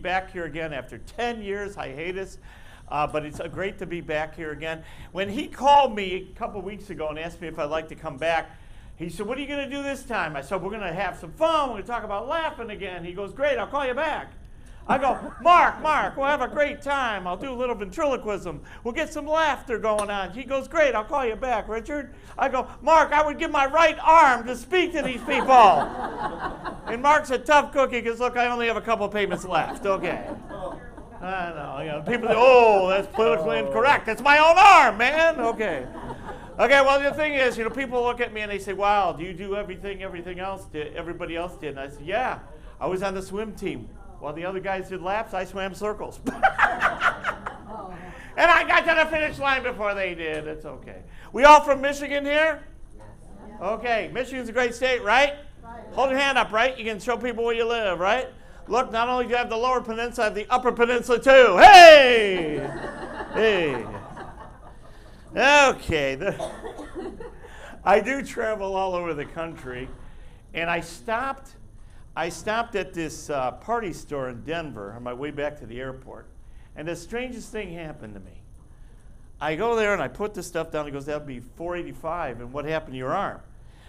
back here again after 10 years hiatus. But it's great to be back here again. When he called me a couple weeks ago and asked me if I'd like to come back, he said, what are you going to do this time? I said, we're going to have some fun. We're going to talk about laughing again. He goes, great, I'll call you back. I go, Mark, we'll have a great time. I'll do a little ventriloquism. We'll get some laughter going on. He goes, great, I'll call you back, Richard. I go, Mark, I would give my right arm to speak to these people. And Mark's a tough cookie because, look, I only have a couple payments left. Okay. I know, you know, people say, oh, that's politically incorrect. That's my own arm, man. Okay. Okay, well, the thing is, you know, people look at me and they say, wow, do you do everything everybody else did? And I said, yeah, I was on the swim team. While the other guys did laps, I swam circles. And I got to the finish line before they did. It's okay. We all from Michigan here? Okay, Michigan's a great state, right? Hold your hand up, right? You can show people where you live, right? Look, not only do you have the lower peninsula, I have the upper peninsula too. Hey! Hey. Okay. I do travel all over the country, and I stopped at this party store in Denver on my way back to the airport, and the strangest thing happened to me. I go there and I put the stuff down. He goes, that'll be $485, and what happened to your arm?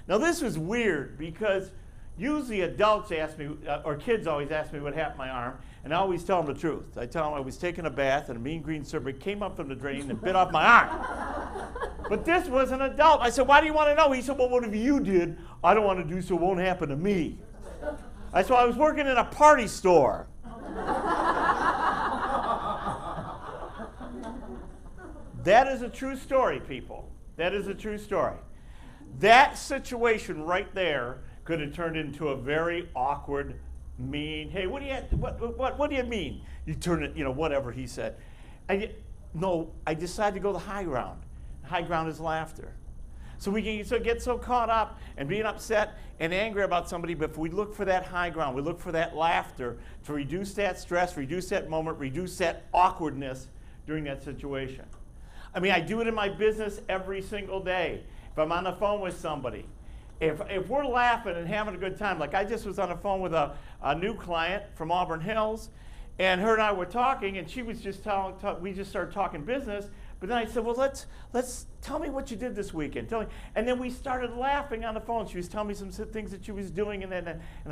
Now this was weird because usually adults ask me, or kids always ask me what happened to my arm, and I always tell them the truth. I tell them I was taking a bath and a mean green serpent came up from the drain and bit off my arm. But this was an adult. I said, why do you want to know? He said, well, whatever you did, I don't want to do so it won't happen to me. I said, I was working in a party store. That is a true story, people. That is a true story. That situation right there could have turned into a very awkward, mean, hey, what do you mean? You turn it, you know, whatever he said. No, I decided to go the high ground. The high ground is laughter. So we can get so caught up and being upset and angry about somebody, but if we look for that high ground, we look for that laughter to reduce that stress, reduce that moment, reduce that awkwardness during that situation. I mean, I do it in my business every single day. If I'm on the phone with somebody, if we're laughing and having a good time, like I just was on the phone with a new client from Auburn Hills, and her and I were talking, and she was just we just started talking business. But then I said, well, let's tell me what you did this weekend. Tell me. And then we started laughing on the phone. She was telling me some things that she was doing, and I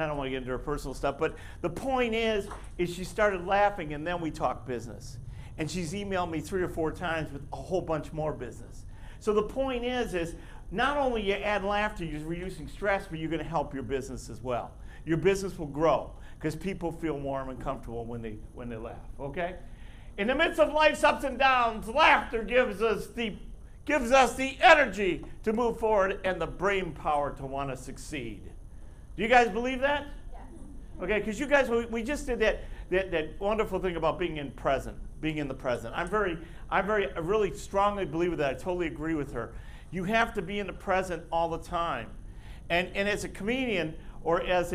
don't want to get into her personal stuff. But the point is she started laughing, and then we talked business. And she's emailed me 3 or 4 times with a whole bunch more business. So the point is not only you add laughter, you're reducing stress, but you're going to help your business as well. Your business will grow because people feel warm and comfortable when they laugh. Okay. In the midst of life's ups and downs, laughter gives us the energy to move forward and the brain power to want to succeed. Do you guys believe that? Yes. Okay, because you guys, we just did that wonderful thing about being in the present. I really strongly believe that. I totally agree with her. You have to be in the present all the time. And as a comedian, or as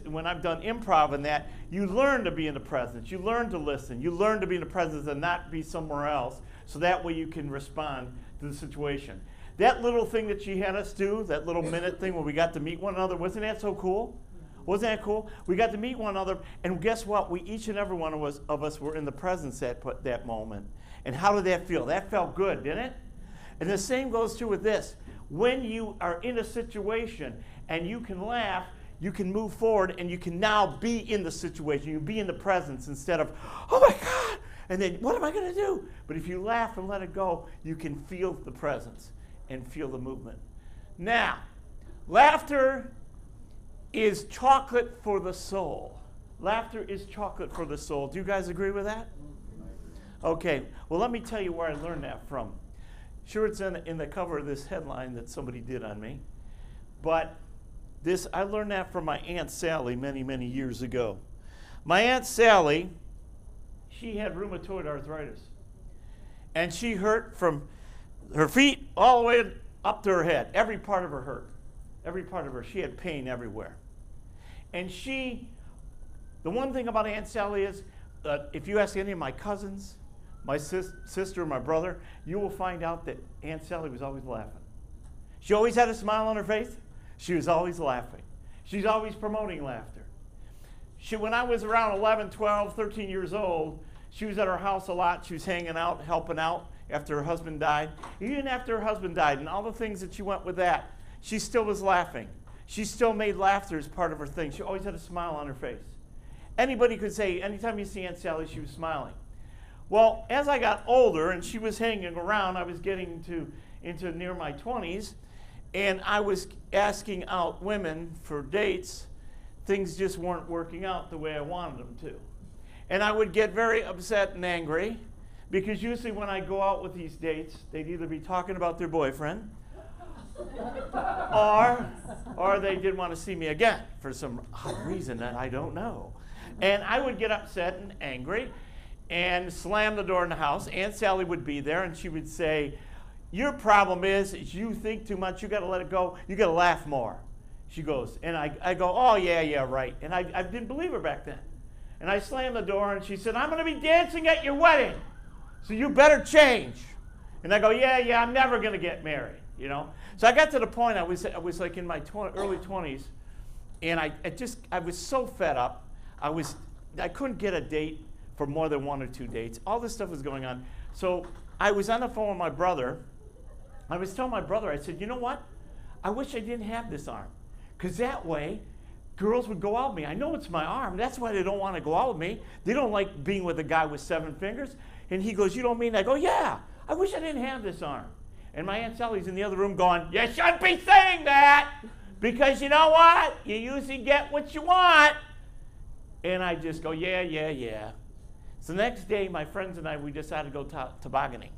when I've done improv and that, you learn to be in the present. You learn to listen. You learn to be in the present and not be somewhere else. So that way you can respond to the situation. That little thing that she had us do, that little minute thing where we got to meet one another, wasn't that so cool? Wasn't that cool? We got to meet one another, and guess what? Each and every one of us were in the presence at that moment. And how did that feel? That felt good, didn't it? And the same goes true with this. When you are in a situation and you can laugh, you can move forward, and you can now be in the situation. You be in the presence instead of, oh my God, and then what am I going to do? But if you laugh and let it go, you can feel the presence and feel the movement. Now, laughter is chocolate for the soul. Laughter is chocolate for the soul. Do you guys agree with that? Okay, well, let me tell you where I learned that from. Sure, it's in the cover of this headline that somebody did on me, but I learned that from my Aunt Sally many, many years ago. My Aunt Sally, she had rheumatoid arthritis. And she hurt from her feet all the way up to her head. Every part of her hurt. Every part of her. She had pain everywhere. And the one thing about Aunt Sally is, if you ask any of my cousins, my sister, my brother, you will find out that Aunt Sally was always laughing. She always had a smile on her face. She was always laughing. She's always promoting laughter. When I was around 11, 12, 13 years old, she was at her house a lot. She was hanging out, helping out after her husband died. Even after her husband died and all the things that she went with that, she still was laughing. She still made laughter as part of her thing. She always had a smile on her face. Anybody could say, anytime you see Aunt Sally, she was smiling. Well, as I got older and she was hanging around, I was getting into near my 20s, and I was asking out women for dates. Things just weren't working out the way I wanted them to. And I would get very upset and angry, because usually when I go out with these dates, they'd either be talking about their boyfriend, or they didn't want to see me again for some reason that I don't know. And I would get upset and angry and slam the door in the house. Aunt Sally would be there, and she would say, your problem is you think too much. You got to let it go. You got to laugh more. She goes, and I go, oh, yeah, right. And I didn't believe her back then. And I slammed the door, and she said, I'm going to be dancing at your wedding, so you better change. And I go, yeah, I'm never going to get married, you know. So I got to the point, I was like in my early 20s, and I was so fed up. I couldn't get a date for more than 1 or 2 dates. All this stuff was going on. So I was on the phone with my brother. I was telling my brother, I said, you know what? I wish I didn't have this arm, because that way girls would go out with me. I know it's my arm. That's why they don't want to go out with me. They don't like being with a guy with 7 fingers. And he goes, you don't mean that? I go, yeah, I wish I didn't have this arm. And my Aunt Sally's in the other room going, you shouldn't be saying that, because you know what? You usually get what you want. And I just go, yeah. So the next day, my friends and I, we decided to go tobogganing.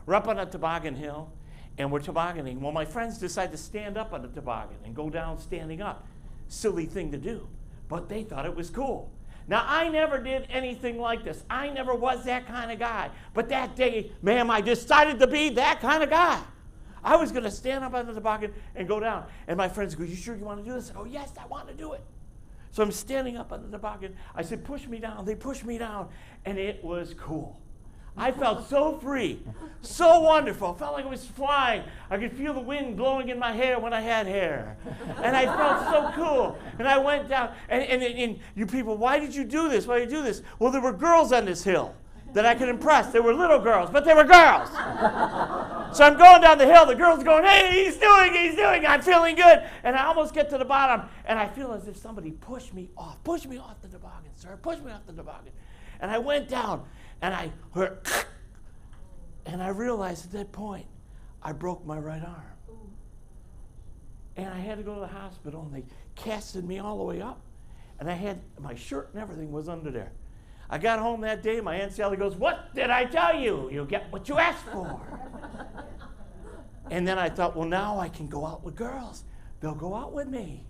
We're up on a toboggan hill, and we're tobogganing. Well, my friends decide to stand up on the toboggan and go down standing up. Silly thing to do, but they thought it was cool. Now, I never did anything like this. I never was that kind of guy. But that day, ma'am, I decided to be that kind of guy. I was going to stand up on the toboggan and go down. And my friends go, you sure you want to do this? I go, yes, I want to do it. So I'm standing up on the toboggan. I said, push me down. They pushed me down, and it was cool. I felt so free, so wonderful. I felt like I was flying. I could feel the wind blowing in my hair when I had hair. And I felt so cool. And I went down, and you people, why did you do this? Why did you do this? Well, there were girls on this hill that I could impress. They were little girls, but they were girls. So I'm going down the hill. The girls are going, hey, he's doing. I'm feeling good. And I almost get to the bottom, and I feel as if somebody pushed me off. Push me off the toboggan, sir. Push me off the toboggan. And I went down. And I heard, and I realized at that point, I broke my right arm. And I had to go to the hospital, and they casted me all the way up. And I had, my shirt and everything was under there. I got home that day, my Aunt Sally goes, what did I tell you? You get what you asked for. And then I thought, well, now I can go out with girls. They'll go out with me.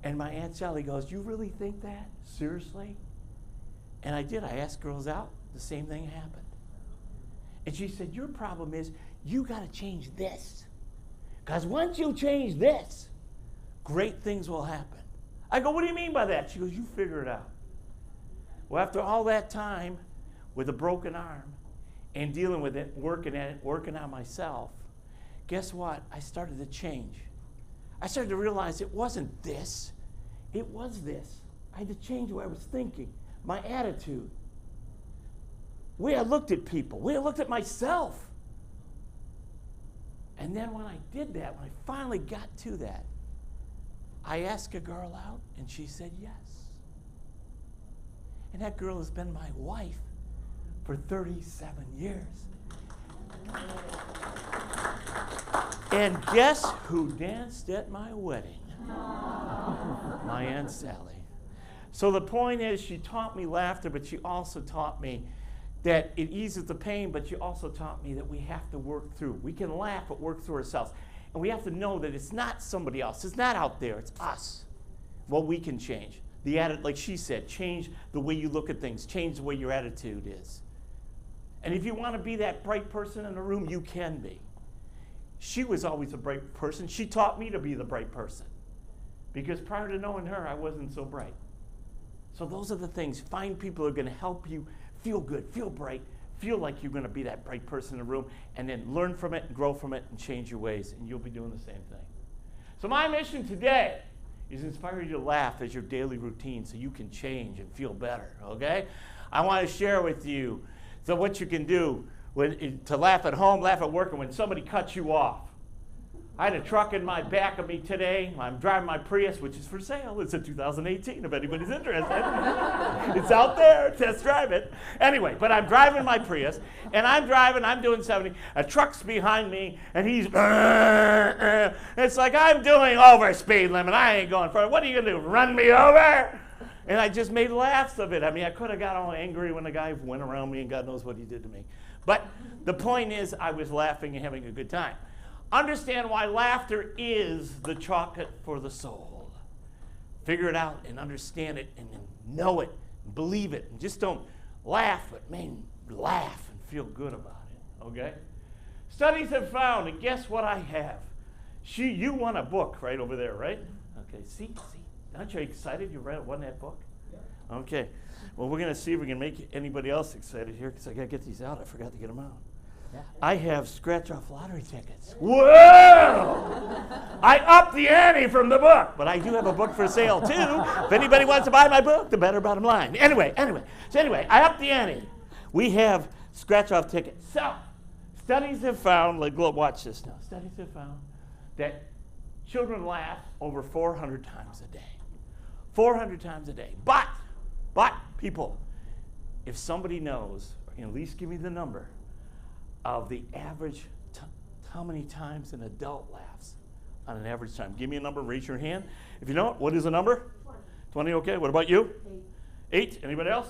And my Aunt Sally goes, you really think that? Seriously? And I did. I asked girls out. The same thing happened. And she said, your problem is you got to change this. Because once you change this, great things will happen. I go, what do you mean by that? She goes, you figure it out. Well, after all that time with a broken arm and dealing with it, working on myself, guess what? I started to change. I started to realize it wasn't this. It was this. I had to change the way I was thinking, my attitude. The way I looked at people, the way I looked at myself. And then when I did that, when I finally got to that, I asked a girl out, and she said yes. And that girl has been my wife for 37 years. And guess who danced at my wedding? My Aunt Sally. So the point is, she taught me laughter, but she also taught me that it eases the pain, but she also taught me that we have to work through. We can laugh, but work through ourselves. And we have to know that it's not somebody else. It's not out there. It's us. What we can change. Like she said, change the way you look at things. Change the way your attitude is. And if you want to be that bright person in the room, you can be. She was always a bright person. She taught me to be the bright person. Because prior to knowing her, I wasn't so bright. So those are the things. Find people who are going to help you feel good, feel bright, feel like you're going to be that bright person in the room, and then learn from it and grow from it and change your ways, and you'll be doing the same thing. So my mission today is inspire you to laugh as your daily routine so you can change and feel better, okay? I want to share with you what you can do to laugh at home, laugh at work, and when somebody cuts you off. I had a truck in my back of me today. I'm driving my Prius, which is for sale. It's a 2018, if anybody's interested. It's out there. Test drive it. Anyway, but I'm driving my Prius, and I'm doing 70. A truck's behind me, and he's, it's like, I'm doing over speed limit. I ain't going for it. What are you going to do, run me over? And I just made laughs of it. I mean, I could have got all angry when the guy went around me, and God knows what he did to me. But the point is, I was laughing and having a good time. Understand why laughter is the chocolate for the soul. Figure it out and understand it and know it, and believe it. And just don't laugh, but man, laugh and feel good about it, okay? Studies have found, and guess what I have? You won a book right over there, right? Okay, see? Aren't you excited you won that book? Yeah. Okay, well, we're going to see if we can make anybody else excited here because I got to get these out. I forgot to get them out. Yeah. I have scratch-off lottery tickets. Whoa! I upped the ante from the book, but I do have a book for sale too. If anybody wants to buy my book, the better bottom line. Anyway, I upped the ante. We have scratch-off tickets. So, studies have found, watch this now. Studies have found that children laugh over 400 times a day. 400 times a day. But people, if somebody knows, or can at least give me the number of the average, how many times an adult laughs on an average time. Give me a number, raise your hand. If you know it, what is the number? 20, okay. What about you? 8. Anybody else?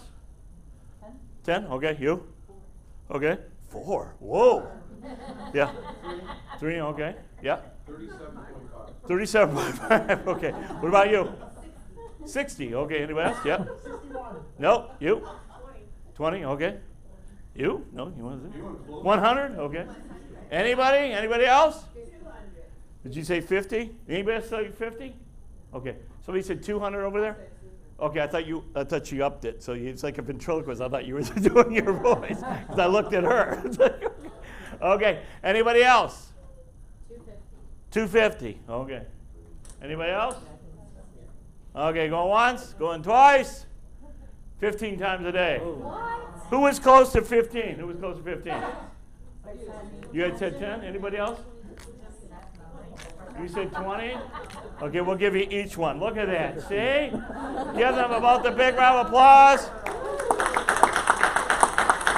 10, okay. You? Okay. 4, whoa. Yeah. 3, okay. Yeah. 37.5. 37.5, okay. What about you? 60, okay. Anybody else? Yeah. 61. No, you? 20, okay. You? No, you want to do 100? Okay. Anybody? Anybody else? 200. Did you say 50? Anybody else say 50? Okay. Somebody said 200 over there? Okay, I thought she upped it. So it's like a ventriloquist. I thought you were doing your voice because I looked at her. Okay. Anybody else? 250. Okay. Anybody else? Okay, going once, going twice. 15 times a day. What? Who was close to 15? Who was close to 15? You had said 10? Anybody else? You said 20? Okay, we'll give you each one. Look at that. See? Give them about the big round of applause.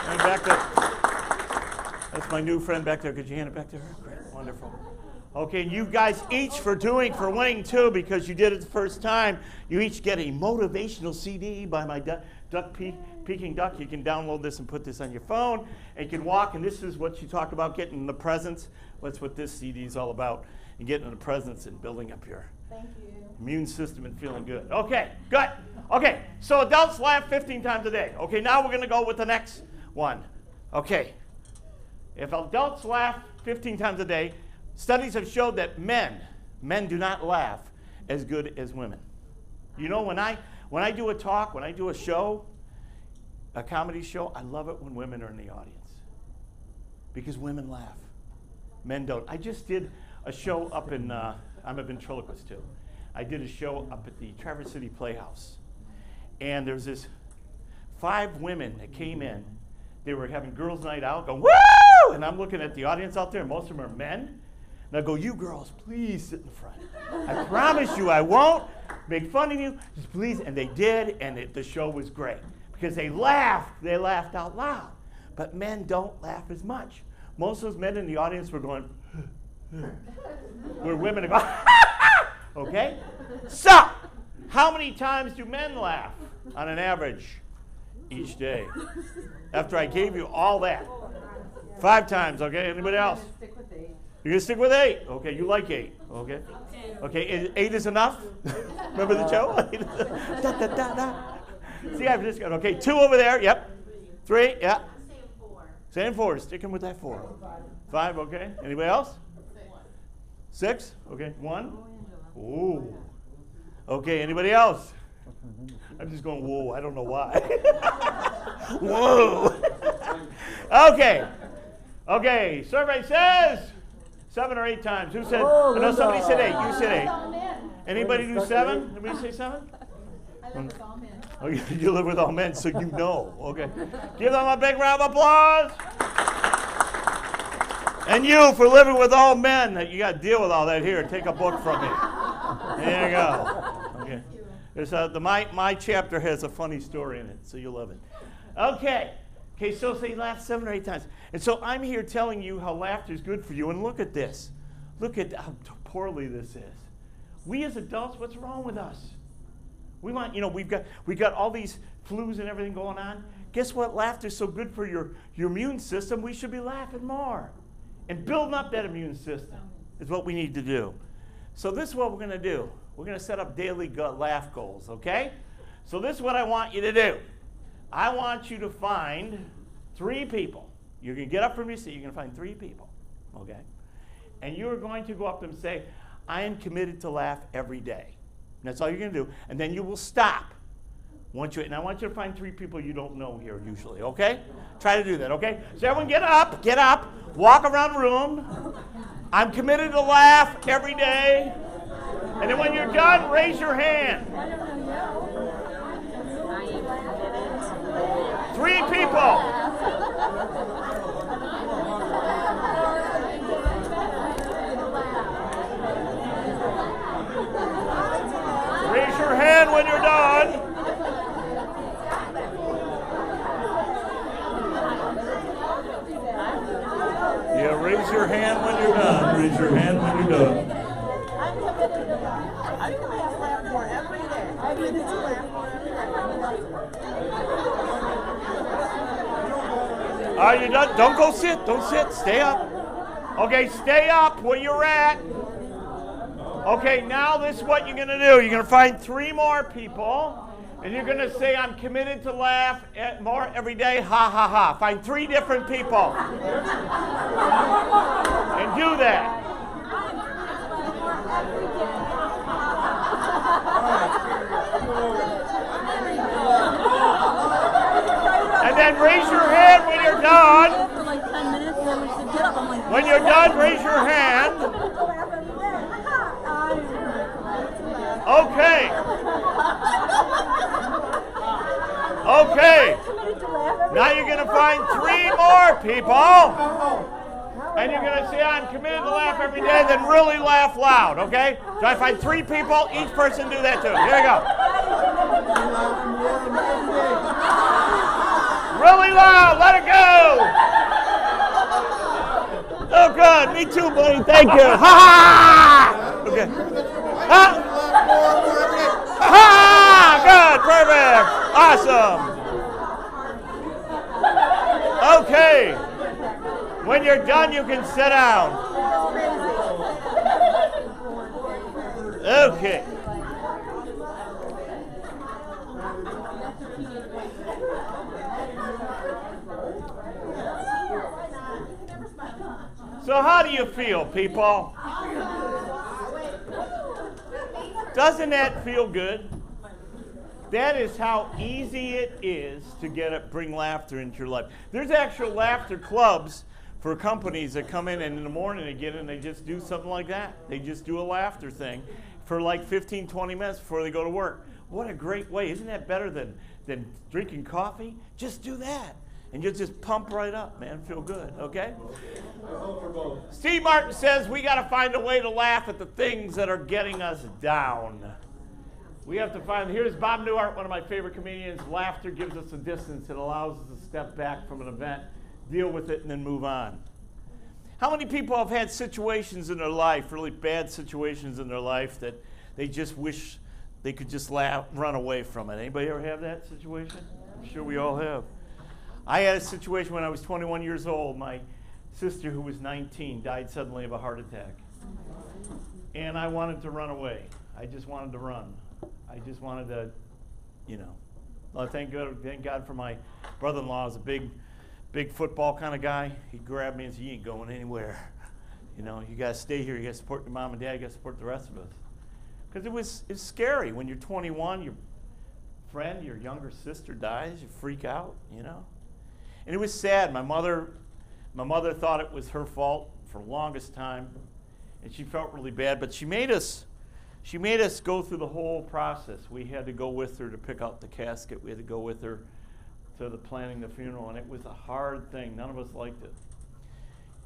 And back to, that's my new friend back there. Could you hand it back to her? Great. Wonderful. Okay, you guys each for winning too, because you did it the first time, you each get a motivational CD by my Peking Duck. You can download this and put this on your phone, and you can walk, and this is what you talk about, getting the presents. That's what this CD is all about, and getting the presents and building up your immune system and feeling good. Okay, good. Okay, so adults laugh 15 times a day. Okay, now we're going to go with the next one. Okay, if adults laugh 15 times a day, studies have showed that men do not laugh as good as women. You know, when I do a talk, when I do a show, a comedy show, I love it when women are in the audience because women laugh. Men don't. I just did a show up in, I'm a ventriloquist too. I did a show up at the Traverse City Playhouse. And there was this 5 women that came in. They were having girls' night out, going, woo! And I'm looking at the audience out there, and most of them are men. And I go, you girls, please sit in the front. I promise you I won't make fun of you. Just please. And they did, and the show was great. Because they laughed out loud. But men don't laugh as much. Most of those men in the audience were going, where women are going, okay? So, how many times do men laugh on an average each day? After I gave you all that. 5 times, okay? Anybody else? You're going to stick with 8? Okay, you like 8. Okay. Okay, 8 is enough? Remember the show? Da, da, da, da. See, I've just got, okay, 2 over there, yep. 3, yeah. Same 4, sticking with that 4. 5, okay. Anybody else? 6, okay. 1. Ooh. Okay, anybody else? I'm just going, whoa, I don't know why. Whoa. Okay. Okay, survey says 7 or 8 times. Who said? No, somebody said 8. You said 8. Anybody do 7? Anybody say 7? I live with all men. Oh, you live with all men, so you know. Okay. Give them a big round of applause. And you, for living with all men, that you got to deal with all that here. Take a book from me. There you go. Okay. There's my chapter has a funny story in it, so you'll love it. Okay. Okay, so say laugh 7 or 8 times. And so I'm here telling you how laughter is good for you. And look at this. Look at how poorly this is. We as adults, what's wrong with us? We want, we've got all these flus and everything going on. Guess what? Laughter is so good for your immune system. We should be laughing more. And building up that immune system is what we need to do. So this is what we're going to do. We're going to set up daily laugh goals, okay? So this is what I want you to do. I want you to find 3 people. You're going to get up from your seat. You're going to find 3 people, okay? And you're going to go up and say, I am committed to laugh every day. And that's all you're going to do. And then you will stop. And I want you to find 3 people you don't know here usually, okay? Try to do that, okay? So everyone get up, walk around the room. I'm committed to laugh every day. And then when you're done, raise your hand. 3 people. Raise your hand when you're done. Yeah, raise your hand when you're done. Raise your hand when you're done. I'm committed to laugh. I'm committed to laugh more every day. I'm committed to laugh more every day. Are you done? Don't go sit. Don't sit. Stay up. Okay, stay up where you're at. Okay, now this is what you're going to do. You're going to find 3 more people, and you're going to say, I'm committed to laugh more every day. Ha, ha, ha. Find 3 different people. And do that. And then raise your hand when you're done. For like 10 minutes, and then we should get up. I'm like, When you're done, raise your hand. Okay. Okay. Now you're going to find 3 more people. And you're going to say, I'm committed to laugh every day, then really laugh loud, okay? So I find 3 people, each person do that too. Here we go. Really loud, let it go. Oh, good. Me too, buddy. Thank you. Ha ha! Okay. Ha! Ha! Good. Perfect. Awesome. Okay. When you're done, you can sit down. Okay. So how do you feel, people? Doesn't that feel good? That is how easy it is to bring laughter into your life. There's actual laughter clubs for companies that come in and in the morning they get in and they just do something like that. They just do a laughter thing for like 15, 20 minutes before they go to work. What a great way. Isn't that better than drinking coffee? Just do that. And you'll just pump right up, man. Feel good, okay? Steve Martin says we got to find a way to laugh at the things that are getting us down. We have to find, here's Bob Newhart, one of my favorite comedians. Laughter gives us a distance. It allows us to step back from an event, deal with it, and then move on. How many people have had situations in their life, really bad situations in their life, that they just wish they could just run away from it? Anybody ever have that situation? I'm sure we all have. I had a situation when I was 21 years old. My sister, who was 19, died suddenly of a heart attack. And I wanted to run away. I just wanted to run. I just wanted to, well, thank God for my brother-in-law. He's a big football kind of guy. He grabbed me and said, you ain't going anywhere. You got to stay here. You got to support your mom and dad. You got to support the rest of us. Because it's scary when you're 21, your friend, your younger sister dies, you freak out, And it was sad. My mother thought it was her fault for the longest time, and she felt really bad. But she made us she made us go through the whole process. We had to go with her to pick out the casket. We had to go with her to the planning the funeral, and it was a hard thing. None of us liked it.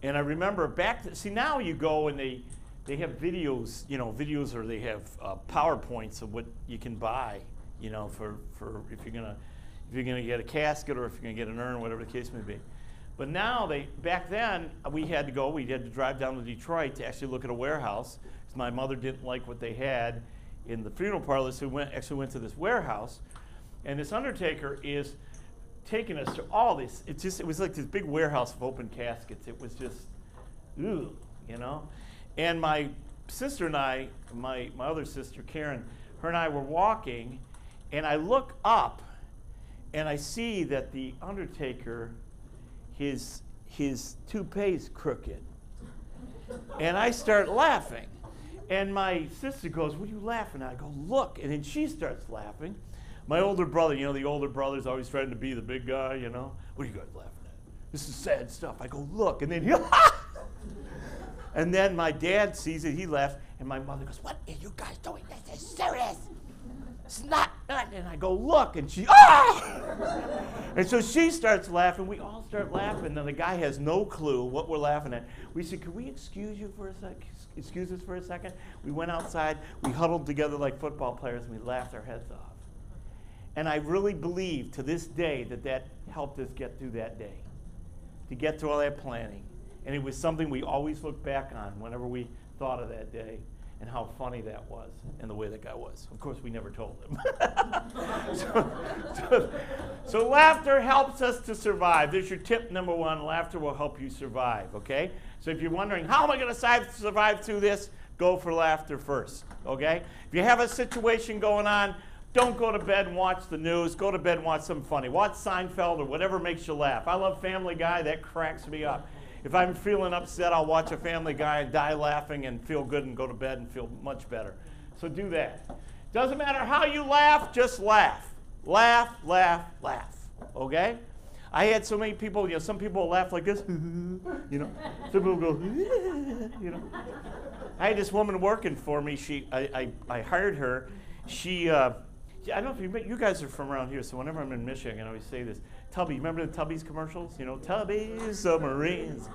And I remember see, now you go and they have videos, or they have PowerPoints of what you can buy, for if you're gonna get a casket or if you're gonna get an urn, whatever the case may be. But now back then we had to drive down to Detroit to actually look at a warehouse. Because my mother didn't like what they had in the funeral parlor, so we actually went to this warehouse, and this undertaker is taking us to all this. It was like this big warehouse of open caskets. It was just, ooh, And my sister and I, my other sister Karen, her and I were walking, and I look up, and I see that the undertaker, his toupee's crooked, and I start laughing, and my sister goes, "What are you laughing at?" I go, "Look," and then she starts laughing. My older brother, the older brother's always trying to be the big guy, What are you guys laughing at? This is sad stuff. I go, "Look," and then and then my dad sees it, he laughs, and my mother goes, "What are you guys doing? This is serious. It's not." And I go, "Look," and she, And so she starts laughing. We all start laughing, and the guy has no clue what we're laughing at. We said, "Can we excuse you for a sec? Excuse us for a second?" We went outside, we huddled together like football players, and we laughed our heads off. And I really believe to this day that helped us get through that day, to get through all that planning. And it was something we always look back on whenever we thought of that day and how funny that was and the way that guy was. Of course, we never told him. So laughter helps us to survive. There's your tip number one. Laughter will help you survive, okay? So if you're wondering, how am I going to survive through this? Go for laughter first, okay? If you have a situation going on, don't go to bed and watch the news. Go to bed and watch something funny. Watch Seinfeld or whatever makes you laugh. I love Family Guy. That cracks me up. If I'm feeling upset, I'll watch a Family Guy and die laughing and feel good and go to bed and feel much better. So do that. Doesn't matter how you laugh, just laugh. Laugh, laugh, laugh. Okay? I had so many people, some people laugh like this, Some people go, I had this woman working for me. I hired her. I don't know if you guys are from around here, so whenever I'm in Michigan, I can always say this. Tubby, remember the Tubby's commercials? Tubby's submarines.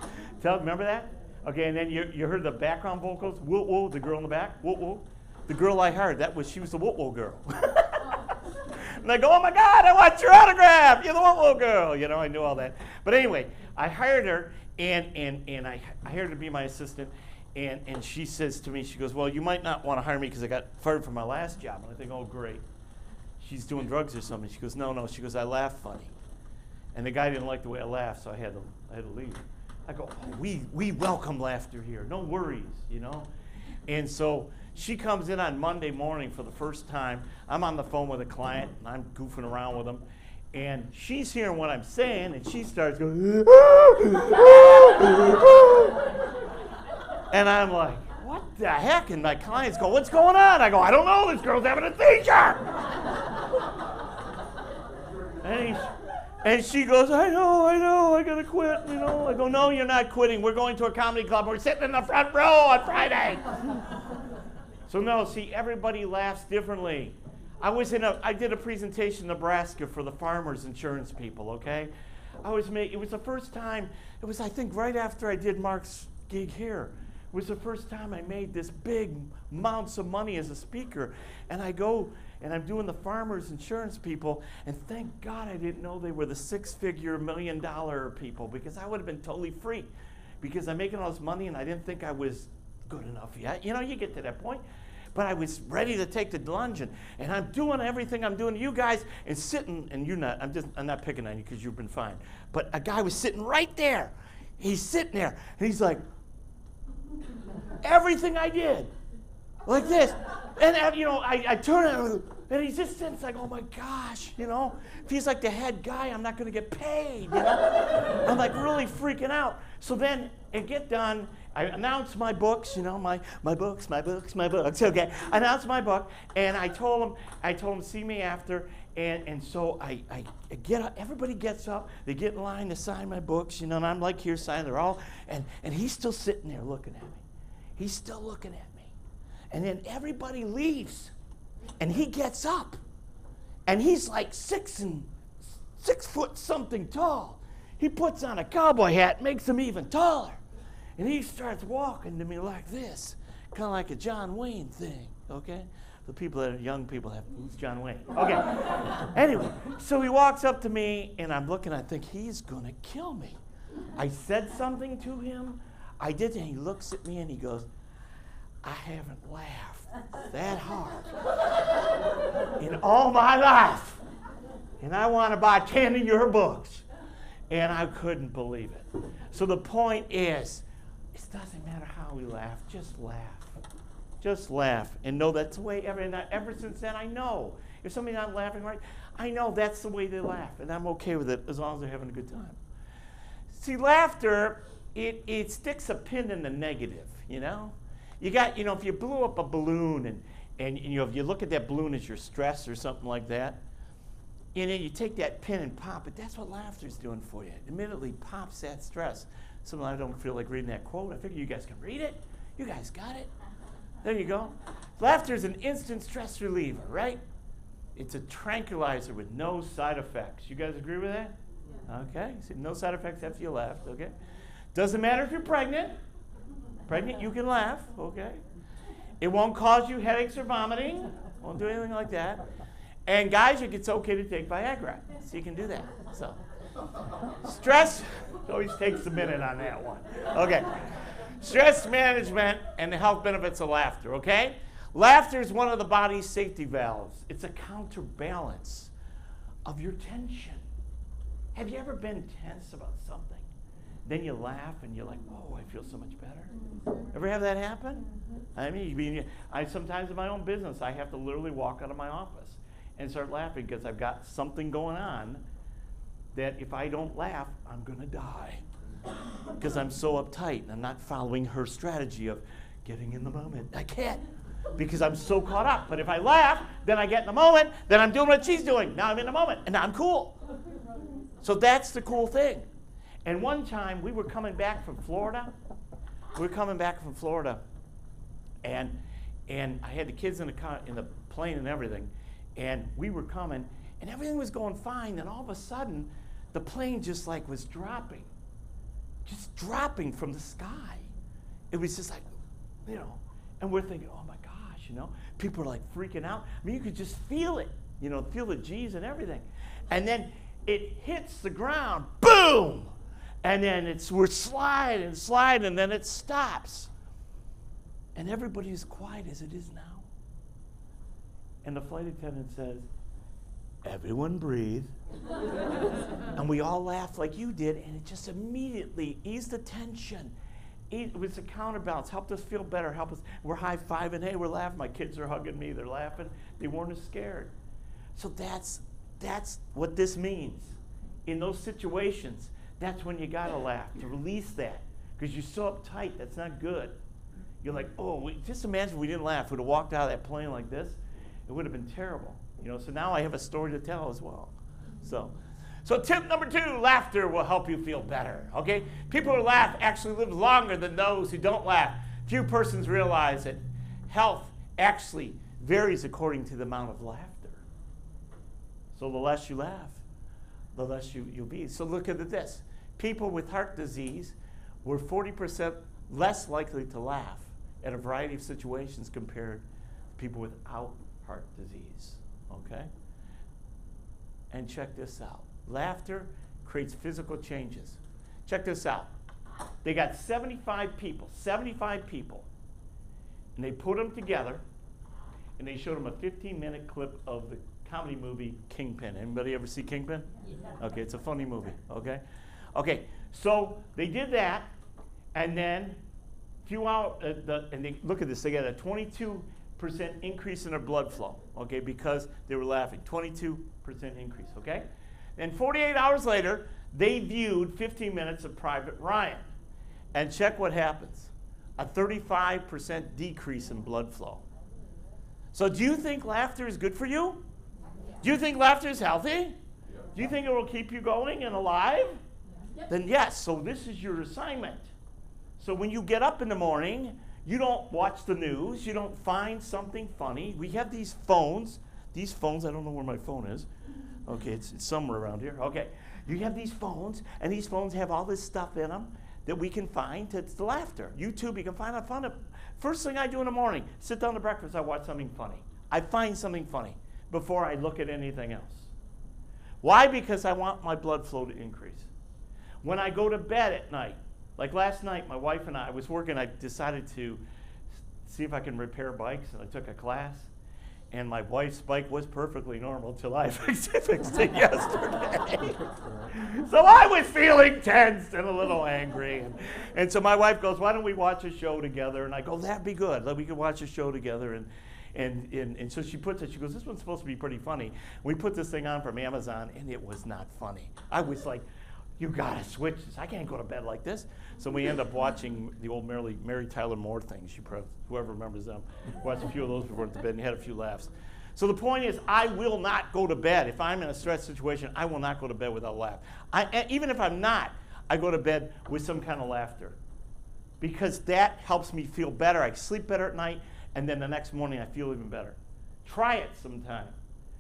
Remember that? Okay, and then you heard the background vocals. Whoa, whoa, the girl in the back. Whoa, whoa. The girl I hired, she was the whoa, whoa girl. And I go, "Oh my God, I want your autograph. You're the whoa, whoa girl." I knew all that. But anyway, I hired her, and I hired her to be my assistant. And she says to me, she goes, "Well, you might not want to hire me because I got fired from my last job." And I think, "Oh, great. She's doing drugs or something." She goes, "No." She goes, "I laugh funny." And the guy didn't like the way I laughed, so I had to leave. I go, "Oh, we welcome laughter here. No worries, And so she comes in on Monday morning for the first time. I'm on the phone with a client, and I'm goofing around with him. And she's hearing what I'm saying, and she starts going, and I'm like, "What the heck?" And my clients go, "What's going on?" I go, "I don't know. This girl's having a seizure." And she goes, I know, I gotta quit, I go, "No, you're not quitting. We're going to a comedy club. We're sitting in the front row on Friday." So no, see, everybody laughs differently. I did a presentation in Nebraska for the farmers insurance people, okay? It was the first time, it was I think right after I did Mark's gig here. It was the first time I made this big amounts of money as a speaker. And I go, and I'm doing the farmers insurance people, and thank God I didn't know they were the six-figure $1 million people, because I would have been totally free, because I'm making all this money and I didn't think I was good enough yet. You get to that point. But I was ready to take the lunge, and I'm doing everything I'm doing to you guys, and sitting, and you're not, I'm not picking on you because you've been fine. But a guy was sitting right there. He's sitting there, and he's like, everything I did, like this. And I turn and he's just sitting like, "Oh my gosh, if he's like the head guy, I'm not going to get paid, I'm like really freaking out. So then it get done. I announced my books, my books. Okay, I announced my book, and I told him, "See me after." And so I get up, everybody gets up, they get in line to sign my books, and I'm like here signing, they're all, and he's still sitting there looking at me. He's still looking at me. And then everybody leaves. And he gets up. And he's like 6 foot something tall. He puts on a cowboy hat, makes him even taller. And he starts walking to me like this, kind of like a John Wayne thing, okay? The people that are young people have, who's John Wayne? Okay. Anyway, so he walks up to me, and I'm looking, I think he's going to kill me. I said something to him. I did, and he looks at me, and he goes, I haven't laughed that hard in all my life. And I want to buy 10 of your books. And I couldn't believe it. So the point is, it doesn't matter how we laugh, just laugh. Just laugh. And know that's the way, ever since then, I know. If somebody's not laughing right, I know that's the way they laugh. And I'm okay with it as long as they're having a good time. See, laughter, it sticks a pin in the negative, you know? You got, if you blew up a balloon and if you look at that balloon as your stress or something like that, and then you take that pin and pop it, that's what laughter's doing for you. It immediately pops that stress. Sometimes I don't feel like reading that quote. I figure you guys can read it. You guys got it. There you go. Laughter's an instant stress reliever, right? It's a tranquilizer with no side effects. You guys agree with that? Yeah. Okay. So no side effects after you laughed, okay? Doesn't matter if you're pregnant. Pregnant, you can laugh, okay? It won't cause you headaches or vomiting. Won't do anything like that. And guys, it's okay to take Viagra, so you can do that. So, stress always takes a minute on that one. Okay, stress management and the health benefits of laughter. Okay, laughter is one of the body's safety valves. It's a counterbalance of your tension. Have you ever been tense about something? Then you laugh and you're like, "Oh, I feel so much better." Ever have that happen? I mean, sometimes in my own business, I have to literally walk out of my office and start laughing because I've got something going on that if I don't laugh, I'm going to die. Because I'm so uptight and I'm not following her strategy of getting in the moment. I can't because I'm so caught up. But if I laugh, then I get in the moment, then I'm doing what she's doing. Now I'm in the moment and now I'm cool. So that's the cool thing. And one time we were coming back from Florida. And I had the kids in the car, in the plane and everything. And we were coming, and everything was going fine. And all of a sudden, the plane just like was dropping from the sky. It was just like, and we're thinking, oh my gosh, people are like freaking out. I mean, you could just feel it, feel the G's and everything. And then it hits the ground, boom! And then we're sliding, and then it stops. And everybody's quiet as it is now. And the flight attendant says, everyone breathe. And we all laughed like you did, and it just immediately eased the tension. It was a counterbalance, helped us feel better, we're high-fiving, hey, we're laughing, my kids are hugging me, they're laughing, they weren't as scared. So that's what this means. In those situations, that's when you gotta laugh, to release that, because you're so uptight, that's not good. You're like, just imagine if we didn't laugh, we'd have walked out of that plane like this. It would have been terrible, So now I have a story to tell as well. So tip number 2: laughter will help you feel better. Okay, people who laugh actually live longer than those who don't laugh. Few persons realize that health actually varies according to the amount of laughter. So the less you laugh, the less you'll be. So look at this: people with heart disease were 40% less likely to laugh at a variety of situations compared to people without heart disease, okay? And check this out. Laughter creates physical changes. Check this out. They got 75 people, and they put them together, and they showed them a 15-minute clip of the comedy movie Kingpin. Anybody ever see Kingpin? Yeah. Okay, it's a funny movie, okay? Okay, so they did that, and then and they look at this, they got a 22% increase in their blood flow, okay, because they were laughing. 22% increase, okay? And 48 hours later, they viewed 15 minutes of Private Ryan. And check what happens. A 35% decrease in blood flow. So do you think laughter is good for you? Do you think laughter is healthy? Do you think it will keep you going and alive? Then yes, so this is your assignment. So when you get up in the morning, You don't watch the news. You don't find something funny. We have these phones. These phones, I don't know where my phone is. Okay, it's somewhere around here. Okay. You have these phones, and these phones have all this stuff in them that we can find to laughter. YouTube, you can find out fun. First thing I do in the morning, sit down to breakfast, I watch something funny. I find something funny before I look at anything else. Why? Because I want my blood flow to increase. When I go to bed at night, like last night, my wife and I was working, I decided to see if I can repair bikes, and I took a class. And my wife's bike was perfectly normal till I fixed it yesterday. So I was feeling tense and a little angry. And so my wife goes, why don't we watch a show together? And I go, that'd be good. We could watch a show together. And so she puts it, she goes, this one's supposed to be pretty funny. We put this thing on from Amazon, and it was not funny. I was like, you gotta switch this. I can't go to bed like this. So we end up watching the old Mary Tyler Moore things. Whoever remembers them. Watched a few of those before the bed and had a few laughs. So the point is, I will not go to bed. If I'm in a stress situation, I will not go to bed without a laugh. Even if I'm not, I go to bed with some kind of laughter. Because that helps me feel better. I sleep better at night, and then the next morning I feel even better. Try it sometime.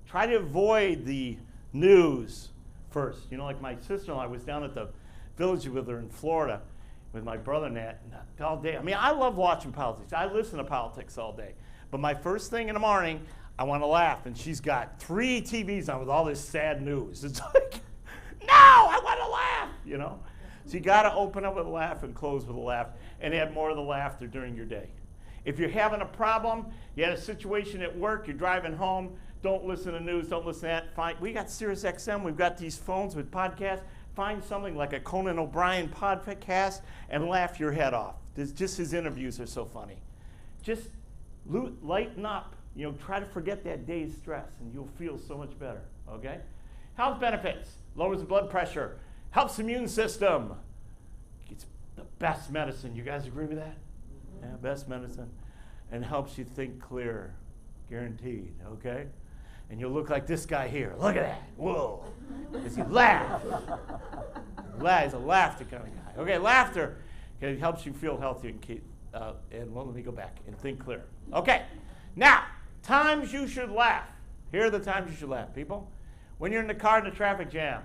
Try to avoid the news first. You know, like my sister-in-law, I was down at the village with her in Florida with my brother Nat all day. I mean, I love watching politics. I listen to politics all day. But my first thing in the morning, I want to laugh, and she's got 3 TVs on with all this sad news. It's like, no, I want to laugh, you know? So you got to open up with a laugh and close with a laugh and add more of the laughter during your day. If you're having a problem, you had a situation at work, you're driving home, don't listen to news, don't listen to that. Fine. We got Sirius XM, we've got these phones with podcasts. Find something like a Conan O'Brien podcast and laugh your head off. Just his interviews are so funny. Just lighten up. You know, try to forget that day's stress, and you'll feel so much better, okay? Health benefits. Lowers the blood pressure. Helps the immune system. It's the best medicine. You guys agree with that? Yeah, best medicine. And helps you think clear. Guaranteed, okay? And you'll look like this guy here. Look at that. Whoa. Because he laughs. He's a laughter kind of guy. Okay, laughter. Okay, it helps you feel healthy and well, let me go back and think clear. Okay, now, times you should laugh. Here are the times you should laugh, people. When you're in the car in a traffic jam,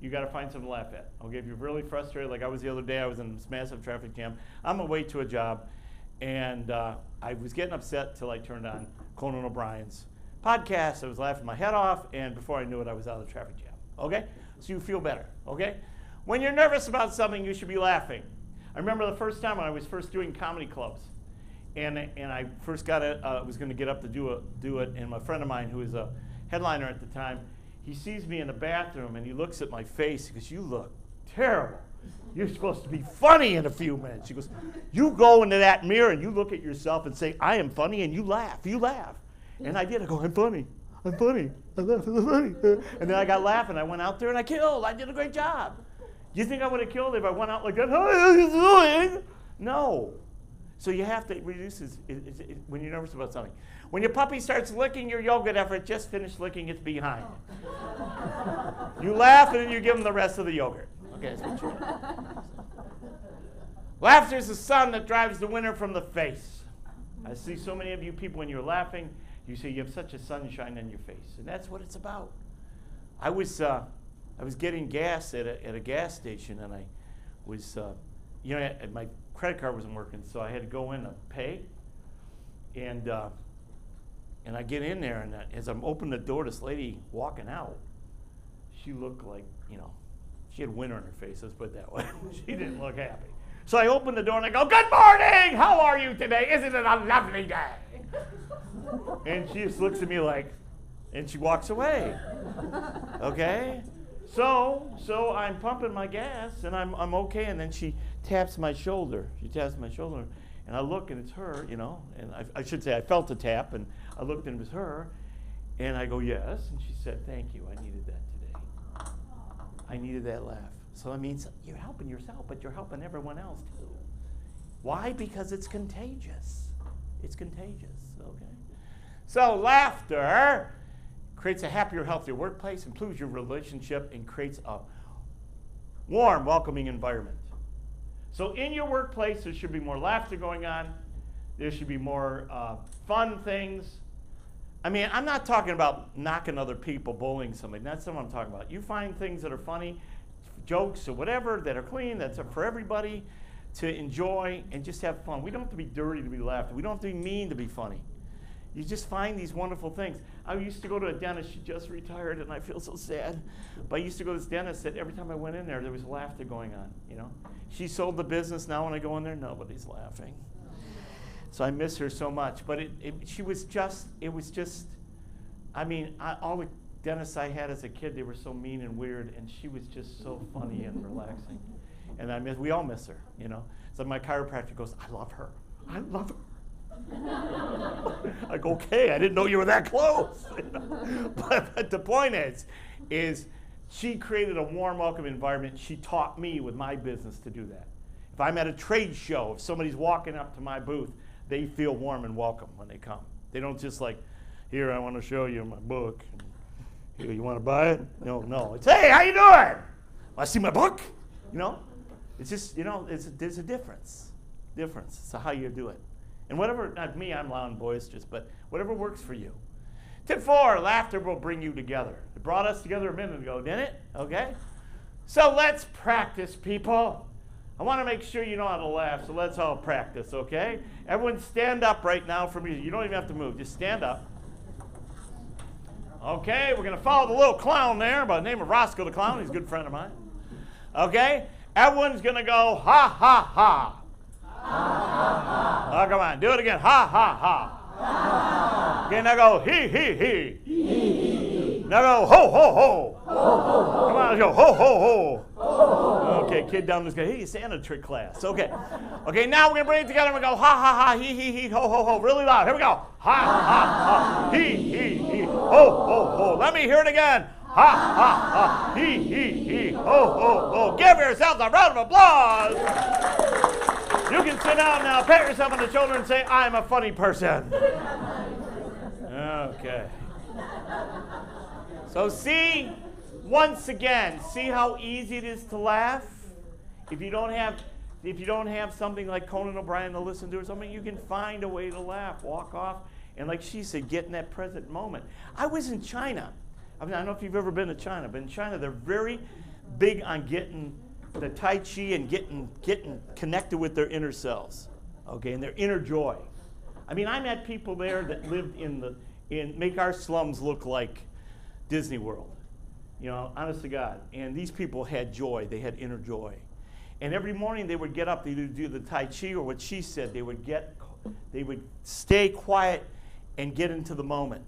you got to find something to laugh at. Okay, if you're really frustrated, like I was the other day, I was in this massive traffic jam. I'm on my way to a job, and I was getting upset till I turned on Conan O'Brien's podcast. I was laughing my head off, and before I knew it, I was out of the traffic jam. Okay, so you feel better. Okay, when you're nervous about something, you should be laughing. I remember the first time when I was first doing comedy clubs, and I first got it. Was going to get up to do it, and my friend of mine, who was a headliner at the time, he sees me in the bathroom, and he looks at my face. He goes, "You look terrible. You're supposed to be funny in a few minutes." He goes, "You go into that mirror and you look at yourself and say, 'I am funny,' and you laugh. You laugh." And I did. I go, "I'm funny. I'm funny. I laugh. I'm funny." And then I got laughing. I went out there and I killed. I did a great job. You think I would have killed if I went out like that? "How are you doing?" No. So you have to reduce it when you're nervous about something. When your puppy starts licking your yogurt after it just finished licking its behind. You laugh and then you give them the rest of the yogurt. Okay, that's what you do. Laughter is the sun that drives the winter from the face. I see so many of you people when you're laughing, you say you have such a sunshine on your face, and that's what it's about. I was getting gas at a gas station, and I was, my credit card wasn't working, so I had to go in to pay, and I get in there, and as I'm opening the door, this lady walking out, she looked like, she had winter on her face, let's put it that way. She didn't look happy. So I open the door and I go, "Good morning, how are you today? Isn't it a lovely day?" And she just looks at me like, and she walks away. Okay? So I'm pumping my gas and I'm okay, and then she taps my shoulder. And I look and it's her, and I should say I felt the tap, and I looked and it was her, and I go, "Yes," and she said, "Thank you, I needed that today. I needed that laugh." So that means you're helping yourself, but you're helping everyone else too. Why? Because it's contagious. It's contagious, okay? So laughter creates a happier, healthier workplace, improves your relationship, and creates a warm, welcoming environment. So in your workplace, there should be more laughter going on, There should be more fun things. I mean, I'm not talking about knocking other people, bullying somebody. That's not what I'm talking about. You find things that are funny, jokes or whatever, that are clean, that's for everybody to enjoy and just have fun. We don't have to be dirty to be laughed. We don't have to be mean to be funny. You just find these wonderful things. I used to go to a dentist. She just retired, and I feel so sad. But I used to go to this dentist that every time I went in there was laughter going on, you know. She sold the business. Now when I go in there, nobody's laughing. So I miss her so much. But all the dentists I had as a kid, they were so mean and weird, and she was just so funny and relaxing. And we all miss her, you know. So my chiropractor goes, I love her. I love her. I go, okay, I didn't know you were that close. but the point is she created a warm, welcome environment. She taught me with my business to do that. If I'm at a trade show, if somebody's walking up to my booth, they feel warm and welcome when they come. They don't just like, here, I want to show you my book. Here, you want to buy it? No. It's, hey, how you doing? Want to see my book? You know? It's just, you know, there's a difference. So how you do it. And whatever, not me, I'm loud and boisterous, but whatever works for you. Tip 4, laughter will bring you together. It brought us together a minute ago, didn't it? Okay? So let's practice, people. I want to make sure you know how to laugh, so let's all practice, okay? Everyone stand up right now for me. You don't even have to move. Just stand up. Okay, we're going to follow the little clown there by the name of Roscoe the Clown. He's a good friend of mine. Okay? Everyone's going to go, ha, ha, ha. Oh, come on, do it again. Ha, ha, ha. Okay, now go he, he. Now go ho, ho, ho. Come on, let's go ho, ho, ho. Okay, kid down this guy. Hey, Santa trick class. Okay, now we're going to bring it together and we go ha, ha, ha, he, ho, ho, ho. Really loud. Here we go. Ha, ha, ha, he, ho, ho, ho. Let me hear it again. Ha, ha, ha, he, ho, ho, ho. Give yourselves a round of applause. You can sit down now, pat yourself on the shoulder and say, I'm a funny person. Okay. So see, once again, see how easy it is to laugh? If you don't have something like Conan O'Brien to listen to or something, you can find a way to laugh, walk off, and like she said, get in that present moment. I was in China. I don't know if you've ever been to China, but in China, they're very big on getting the Tai Chi and getting connected with their inner selves, okay, and their inner joy. I mean, I met people there that lived make our slums look like Disney World, you know, honest to God. And these people had joy, they had inner joy. And every morning they would get up, they would do the Tai Chi, or what she said, they would stay quiet and get into the moment.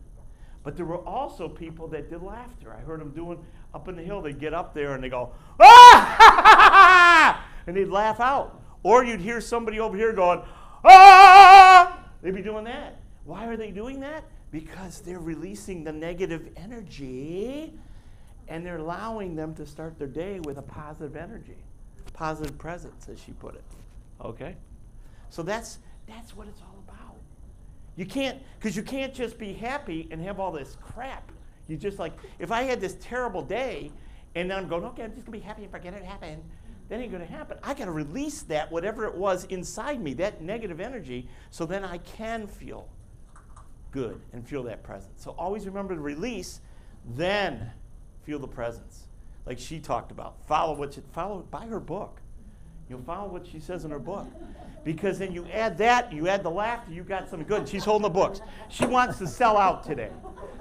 But there were also people that did laughter. I heard them doing up in the hill, they'd get up there and they go, ah! And they'd laugh out. Or you'd hear somebody over here going, ah! They'd be doing that. Why are they doing that? Because they're releasing the negative energy and they're allowing them to start their day with a positive energy. Positive presence, as she put it. Okay? So that's what it's all about. You can't just be happy and have all this crap. You just like, if I had this terrible day and then I'm going, okay, I'm just going to be happy and forget it happened, that ain't going to happen. I got to release that, whatever it was inside me, that negative energy, so then I can feel good and feel that presence. So always remember to release, then feel the presence. Like she talked about. Buy her book. You'll follow what she says in her book. Because then you add that, you add the laughter, you got something good. She's holding the books. She wants to sell out today.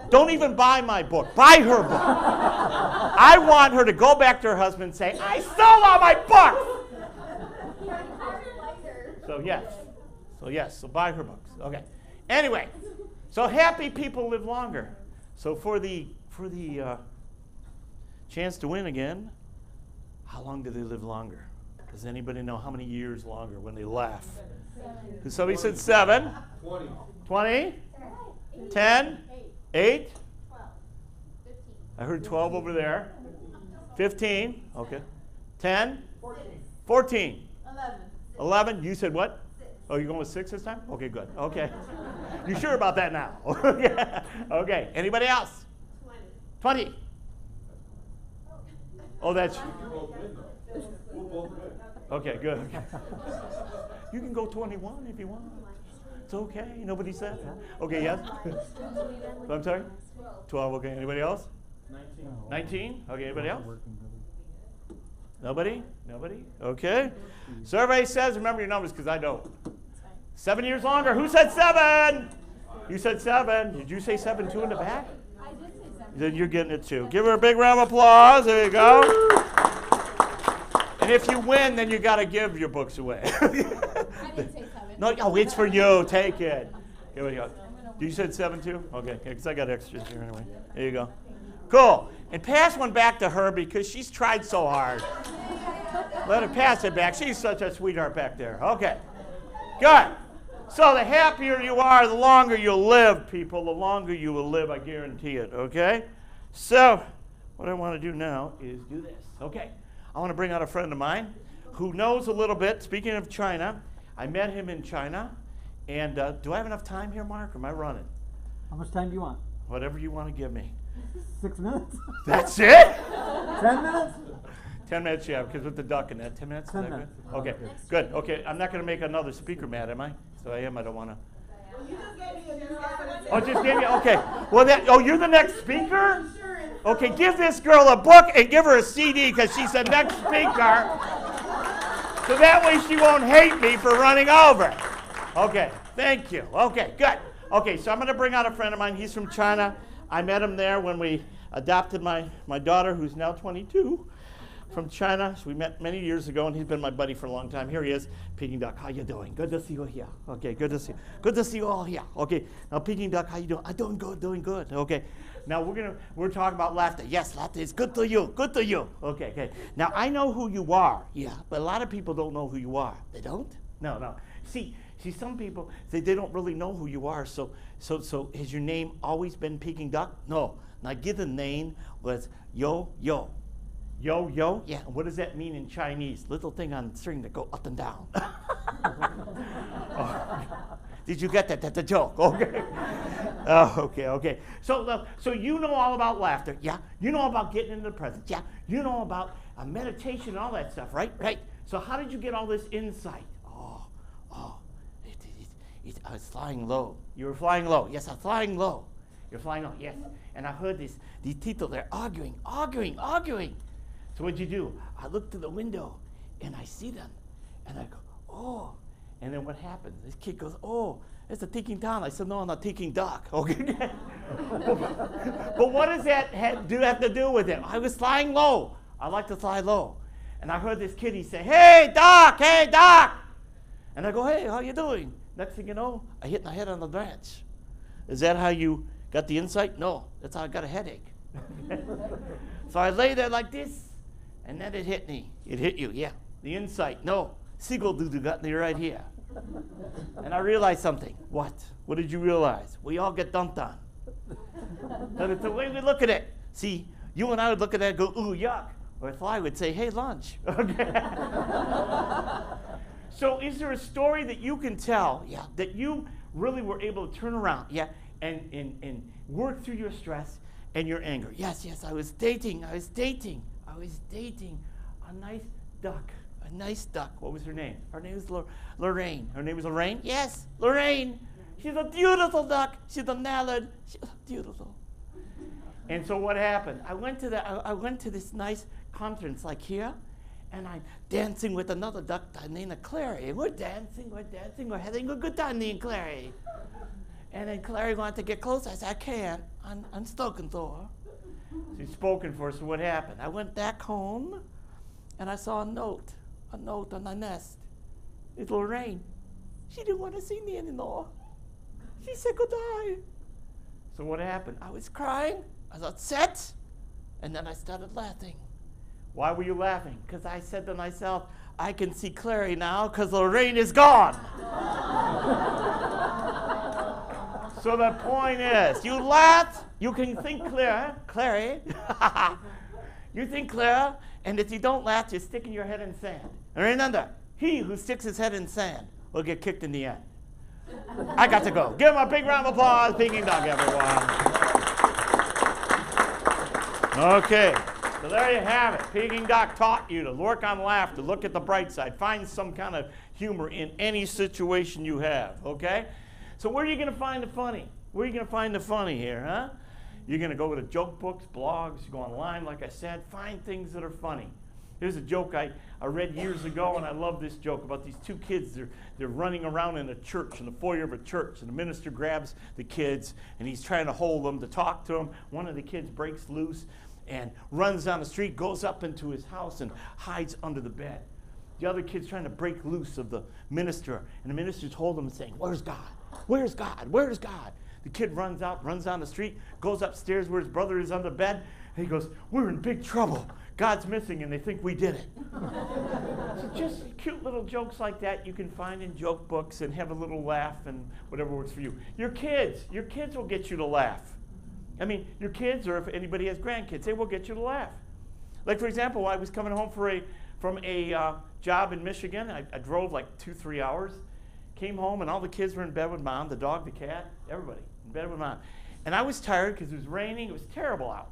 Don't even buy my book. Buy her book. I want her to go back to her husband and say, I sold all my books. So buy her books. Okay. Anyway, so happy people live longer. So for the chance to win again, how long do they live longer? Does anybody know how many years longer when they laugh? Somebody said 7. 20. 20? 10? 8? 12. 15. I heard 12 over there. 15? Okay. 10? 14. 14? 11. 11? You said what? 6. Oh, you're going with 6 this time? Okay, good. Okay. You sure about that now? Yeah. Okay. Anybody else? 20. 20? Oh, that's... Okay, good. You can go 21 if you want. It's okay. Nobody said that. Okay, yes? I'm sorry? 12, okay. Anybody else? 19? Okay, anybody else? Nobody? Nobody? Okay. Survey says, remember your numbers because I don't. 7 years longer. Who said 7? You said 7. Did you say 7 too in the back? I did say 7. Then you're getting it too. Give her a big round of applause. There you go. And if you win, then you got to give your books away. I didn't say 7. No, oh, it's for you. Take it. Here we go. You said 7 too? Okay, because I got extras here anyway. There you go. Cool. And pass one back to her because she's tried so hard. Let her pass it back. She's such a sweetheart back there. Okay. Good. So the happier you are, the longer you'll live, people. The longer you will live, I guarantee it. Okay? So what I want to do now is do this. Okay. I want to bring out a friend of mine who knows a little bit. Speaking of China, I met him in China. And do I have enough time here, Mark, or am I running? How much time do you want? Whatever you want to give me. 6 minutes? That's it? 10 minutes? 10 minutes, yeah, because with the duck and that. 10 minutes? 10 Is that minutes. good? Okay, good. Okay, I'm not going to make another speaker mad, am I? So I am, I don't want to. Oh, just gave me, okay. Well, you're the next speaker? Okay, give this girl a book and give her a CD because she's the next speaker. So that way she won't hate me for running over. Okay, thank you. Okay, good. Okay, so I'm going to bring out a friend of mine. He's from China. I met him there when we adopted my daughter, who's now 22, from China. So we met many years ago, and he's been my buddy for a long time. Here he is. Peking Duck, how you doing? Good to see you here. Okay, good to see you. Good to see you all here. Okay, now Peking Duck, how you doing? I'm doing good, doing good. Okay, now we're talking about laughter. Yes, laughter is good to you, good to you. Okay, okay. Now I know who you are, yeah, but a lot of people don't know who you are. They don't? No. See, some people say they don't really know who you are. So has your name always been Peking Duck? No. Now, given name was Yo. Yo? Yeah. And what does that mean in Chinese? Little thing on string that go up and down. Oh. Did you get that? That's a joke. Okay. Oh, okay. So you know all about laughter, yeah? You know about getting into the present, yeah? You know about meditation and all that stuff, right? Right. So how did you get all this insight? I was flying low. You were flying low. Yes, I'm flying low. You're flying low. Yes. And I heard these people, they're arguing. So what'd you do? I looked to the window, and I see them. And I go, oh. And then what happens? This kid goes, oh, it's a ticking town. I said, no, I'm not ticking duck. Okay. But what does that have to do with it? I was flying low. I like to fly low. And I heard this kid, he say, hey, Doc. And I go, hey, how you doing? Next thing you know, I hit my head on the branch. Is that how you got the insight? No, that's how I got a headache. So I lay there like this, and then it hit me. It hit you, yeah. The insight, no. Seagull doo-doo got me right here. And I realized something. What? What did you realize? We all get dumped on. But it's the way we look at it. See, you and I would look at that and go, ooh, yuck. Or a fly would say, hey, lunch. Okay. So is there a story that you can tell, yeah, that you really were able to turn around, yeah, and work through your stress and your anger? Yes, I was dating a nice duck. What was her name? Her name was Lorraine. Her name was Lorraine? Yes, Lorraine. She's a beautiful duck. She's a mallard. She's beautiful. And so what happened? I went to this nice conference like here, and I'm dancing with another duck named Clary. We're dancing, we're having a good time, me and Clary. And then Clary wanted to get close. I said, I can't. I'm spoken for. She's spoken for, so what happened? I went back home, and I saw a note on my nest. It's Lorraine. She didn't want to see me anymore. She said goodbye. So what happened? I was crying, I was upset, and then I started laughing. Why were you laughing? Because I said to myself, I can see Clary now because Lorraine is gone. So the point is, you laugh, you can think clear, Clary. You think clear, and if you don't laugh, you're sticking your head in sand. And remember, he who sticks his head in sand will get kicked in the end. I got to go. Give him a big round of applause, Peking Duck, everyone. Okay. So there you have it. Peking Duck taught you to work on laughter, look at the bright side, find some kind of humor in any situation you have, okay? So where are you going to find the funny? Where are you going to find the funny here, huh? You're going to go to joke books, blogs, you go online, like I said, find things that are funny. Here's a joke I read years ago, and I love this joke about these two kids. They're running around in a church, in the foyer of a church, and the minister grabs the kids, and he's trying to hold them, to talk to them. One of the kids breaks loose and runs down the street, goes up into his house, and hides under the bed. The other kid's trying to break loose of the minister, and the minister's holding him and saying, "Where's God? Where's God? Where's God?" The kid runs out, runs down the street, goes upstairs where his brother is under bed, and he goes, "We're in big trouble. God's missing, and they think we did it." So just cute little jokes like that you can find in joke books and have a little laugh and whatever works for you. Your kids will get you to laugh. I mean, your kids, or if anybody has grandkids, they will get you to laugh. Like, for example, while I was coming home from a job in Michigan, I drove like 2-3 hours, came home, and all the kids were in bed with mom, the dog, the cat, everybody in bed with mom. And I was tired because it was raining, it was terrible out.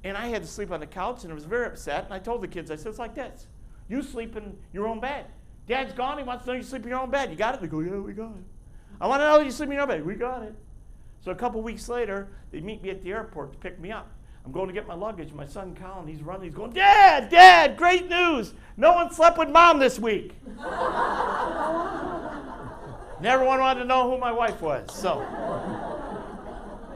And I had to sleep on the couch, and I was very upset. And I told the kids, I said, "It's like this. You sleep in your own bed. Dad's gone. He wants to know you sleep in your own bed. You got it?" They go, "Yeah, we got it." "I want to know you sleep in your own bed." "We got it." So a couple weeks later, they meet me at the airport to pick me up. I'm going to get my luggage. My son, Colin, he's running. He's going, Dad, great news. No one slept with Mom this week." And everyone wanted to know who my wife was. So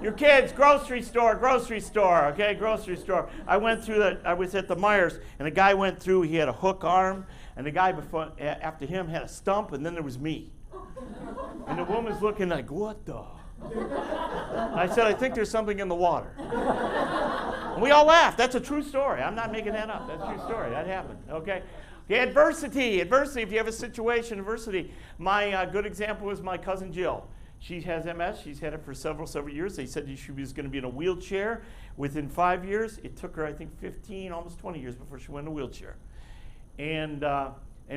your kids, grocery store, okay, grocery store. I was at the Myers, and a guy went through, he had a hook arm, and the guy after him had a stump, and then there was me. And the woman's looking like, "What the?" I said, "I think there's something in the water." And we all laughed. That's a true story. I'm not making that up. That's a true story. That happened, okay? Okay, adversity, if you have a situation, adversity. My good example is my cousin Jill. She has MS. She's had it for several years. They said she was going to be in a wheelchair within 5 years. It took her, I think, 15, almost 20 years before she went in a wheelchair. And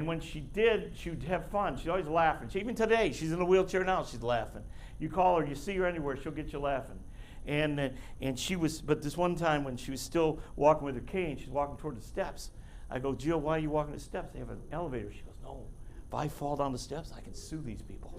when she did, she would have fun. She's always laughing. Even today, she's in a wheelchair now. She's laughing. You call her, you see her anywhere, she'll get you laughing. And she was, but this one time when she was still walking with her cane, she's walking toward the steps. I go, "Jill, why are you walking the steps? They have an elevator." She goes, "No. If I fall down the steps, I can sue these people."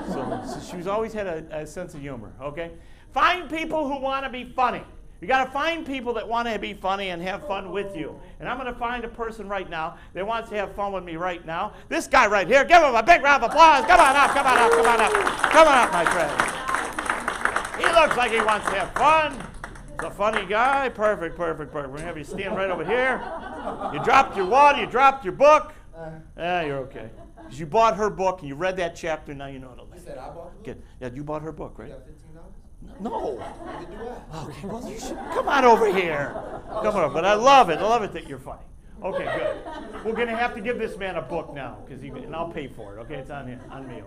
So she's always had a sense of humor, okay? Find people who want to be funny. You got to find people that want to be funny and have fun with you. And I'm going to find a person right now that wants to have fun with me right now. This guy right here, give him a big round of applause. Come on up, come on up, come on up. Come on up, my friend. He looks like he wants to have fun. He's a funny guy. Perfect. We're going to have you stand right over here. You dropped your water, you dropped your book. You're okay. Because you bought her book and you read that chapter, now you know how to live. You said I bought the book? Yeah, you bought her book, right? You got $15? No. Neither do I. Okay, well, you should come on over here. Come on, but I love it that you're funny. Okay, good. We're going to have to give this man a book now, and I'll pay for it. Okay, it's on me.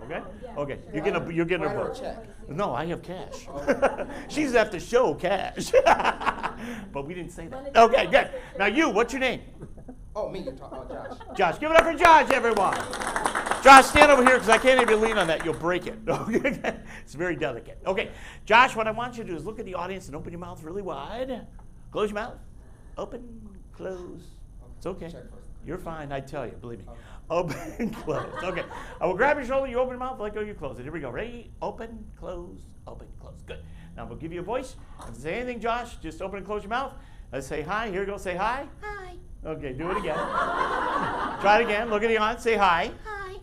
Okay. Okay, you're getting a book. Check. No, I have cash. She's have to show cash. But we didn't say that. Okay, good. Now what's your name? Oh, me. You're talking about Josh. Josh, give it up for Josh, everyone. Josh, stand over here because I can't even lean on that. You'll break it. It's very delicate. Okay, Josh, what I want you to do is look at the audience and open your mouth really wide. Close your mouth. Open, close. It's okay. Check first. You're fine, I tell you, believe me. Okay. Open, close. Okay. I will grab your shoulder, you open your mouth, let go, you close it. Here we go. Ready? Open, close, open, close. Good. Now we'll give you a voice. If you say anything, Josh, just open and close your mouth. Let's say hi. Here we go. Say hi. Hi. Okay, do it again. Try it again. Look at the audience. Say hi. Hi.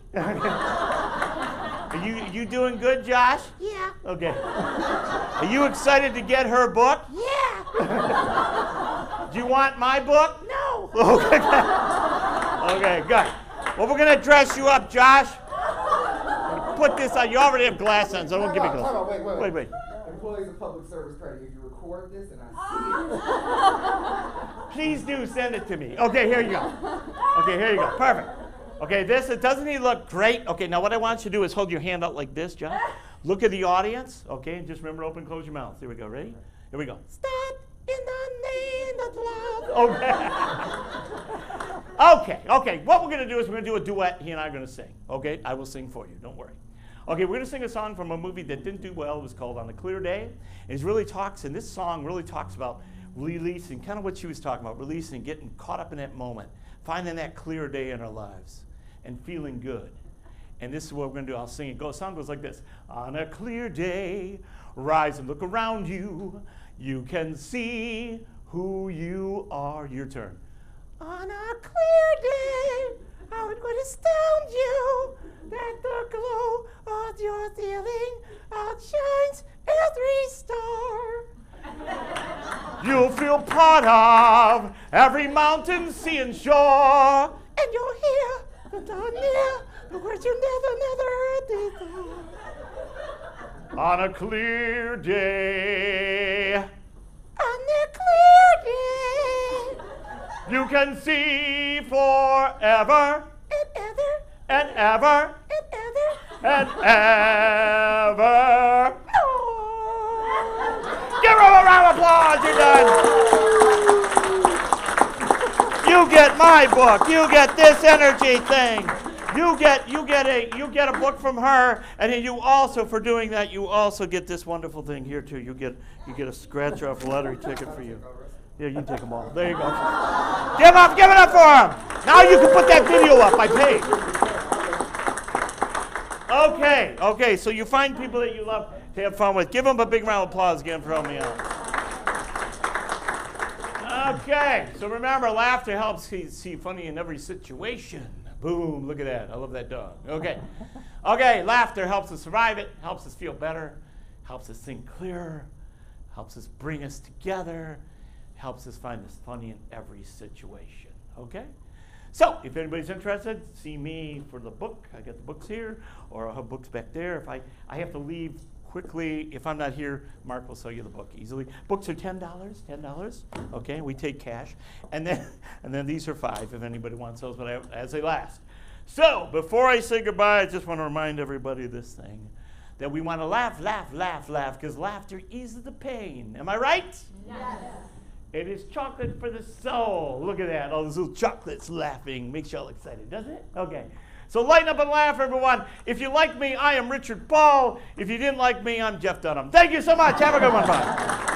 Are you doing good, Josh? Yeah. Okay. Are you excited to get her book? Yeah. Do you want my book? No. Okay. Okay, good. Well, we're going to dress you up, Josh. Put this on. You already have glasses on, so don't give me glasses. Time out, wait. Wait. Employees of public service credit. If you record this and I Please do send it to me. Okay, here you go. Okay, here you go. Perfect. Okay, doesn't he look great? Okay, now what I want you to do is hold your hand out like this, Josh. Look at the audience. Okay, and just remember to open and close your mouth. Here we go. Ready? Here we go. Stop in the name of love. Okay. What we're going to do is we're going to do a duet. He and I are going to sing. Okay, I will sing for you. Don't worry. Okay, we're going to sing a song from a movie that didn't do well. It was called On a Clear Day. And this song really talks about releasing, kind of what she was talking about, releasing, getting caught up in that moment, finding that clear day in our lives, and feeling good. And this is what we're going to do. I'll sing it. The song goes like this. On a clear day, rise and look around you. You can see who you are. Your turn. On a clear day, how it would astound you that the glow of your ceiling outshines every star. You'll feel part of every mountain, sea, and shore, and you'll hear the dawn near, the words you never heard before. On a clear day, on a clear day, you can see forever and ever and ever and ever and ever. Give her a round of applause. You're done. You get my book. You get this energy thing. You get a book from her, and then you also, for doing that, you also get this wonderful thing here too. You get a scratch off lottery ticket for you. Yeah, you can take them all. There you go. Give it up for him. Now you can put that video up. I paid. Okay. So you find people that you love to have fun with. Give them a big round of applause again for helping me out. Okay. So remember, laughter helps see funny in every situation. Boom. Look at that. I love that dog. Okay. Laughter helps us survive it. Helps us feel better. Helps us think clearer. Helps us bring us together. Helps us find this funny in every situation, okay? So, if anybody's interested, see me for the book. I got the books here, or I'll have books back there. If I have to leave quickly, if I'm not here, Mark will sell you the book easily. Books are $10, okay? We take cash. And then these are $5 if anybody wants those, but as they last. So, before I say goodbye, I just want to remind everybody of this thing, that we want to laugh, because laughter eases the pain. Am I right? Yes. It is chocolate for the soul. Look at that. All those little chocolates laughing. Makes you all excited, doesn't it? Okay. So lighten up and laugh, everyone. If you like me, I am Richard Paul. If you didn't like me, I'm Jeff Dunham. Thank you so much. Have a good one. Bye.